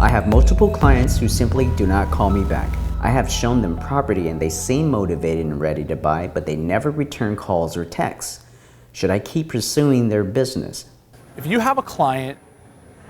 I have multiple clients who simply do not call me back. I have shown them property and they seem motivated and ready to buy, but they never return calls or texts. Should I keep pursuing their business? If you have a client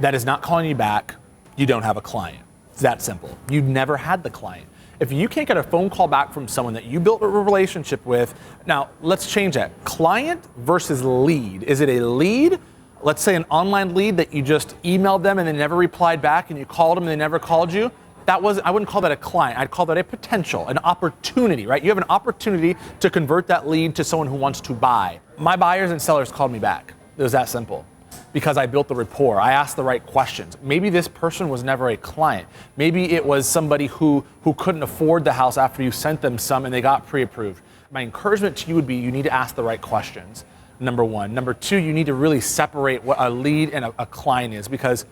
that is not calling you back, you don't have a client. It's that simple. You've never had the client. If you can't get a phone call back from someone that you built a relationship with, now let's change that. Client versus lead. Is it a lead? Let's say an online lead that you just emailed them and they never replied back, and you called them and they never called you. I wouldn't call that a client. I'd call that a potential, an opportunity, right? You have an opportunity to convert that lead to someone who wants to buy. My buyers and sellers called me back. It was that simple. Because I built the rapport. I asked the right questions. Maybe this person was never a client. Maybe it was somebody who couldn't afford the house after you sent them some and they got pre-approved. My encouragement to you would be you need to ask the right questions, number one. Number two, you need to really separate what a lead and a client is, because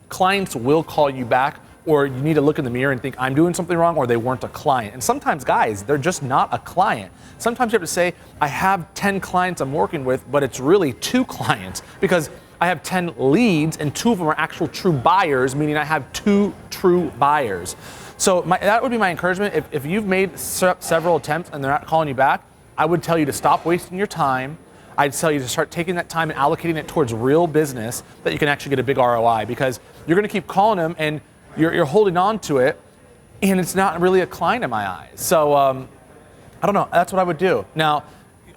clients will call you back, or you need to look in the mirror and think, I'm doing something wrong, or they weren't a client. And sometimes, guys, they're just not a client. Sometimes you have to say, I have 10 clients I'm working with, but it's really 2 clients, because I have 10 leads and 2 of them are actual true buyers, meaning I have 2 true buyers. So that would be my encouragement. If you've made several attempts and they're not calling you back, I would tell you to stop wasting your time. I'd tell you to start taking that time and allocating it towards real business that you can actually get a big ROI, because you're gonna keep calling them and you're holding on to it, and it's not really a client in my eyes. So I don't know, that's what I would do. Now,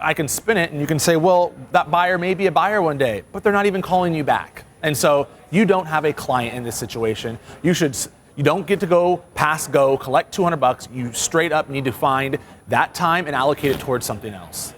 I can spin it and you can say, well, that buyer may be a buyer one day, but they're not even calling you back. And so you don't have a client in this situation. You don't get to go past go, collect $200. You straight up need to find that time and allocate it towards something else.